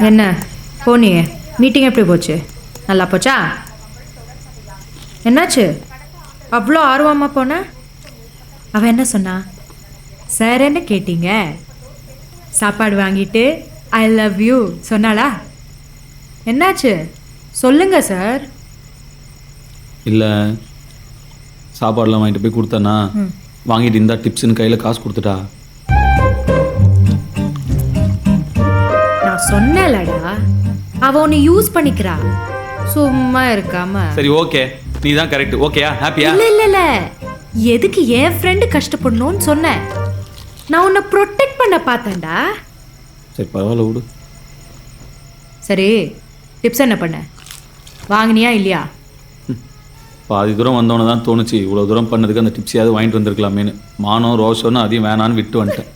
என்ன போனியே மீட்டிங் எப்படி போச்சு? நல்லா போச்சா? என்னாச்சு அவ்வளோ ஆர்வமாக போன? அவன் என்ன சொன்னா? சார் என்ன கேட்டீங்க? சாப்பாடு வாங்கிட்டு ஐ லவ் யூ சொன்னாளா? என்னாச்சு சொல்லுங்க சார். இல்லை, சாப்பாடெலாம் வாங்கிட்டு போய் கொடுத்தேன்னா வாங்கிட்டு இருந்தா டிப்ஸ்னு கையில் காசு கொடுத்துட்டா. நான் சொன்னேன்லடா, அவ உன்னை யூஸ் பண்ணிக்கிறா. சும்மா இருக்காம. சரி ஓகே, நீ தான் கரெக்ட். ஓகேயா? ஹாப்பியா? இல்ல இல்ல இல்ல, எதுக்கு என் ஃப்ரெண்டு கஷ்டப்படணும்னு சொன்னேன். நான் உன்னை ப்ரொடெக்ட் பண்ண பார்த்தேன்டா. சரி பரவாயில்ல விடு. சரி டிப்ஸ் என்ன பண்ண? வாங்கினியா இல்லையா? பாதி தூரம் வந்தவொன்னே தான் தோணுச்சு இவ்வளோ தூரம் பண்ணதுக்கு அந்த டிப்ஸையாவது வாங்கிட்டு வந்திருக்கலாமேன்னு. மானம் ரோஷம்னு அதையும் வேணான்னு விட்டு வந்துட்டேன்.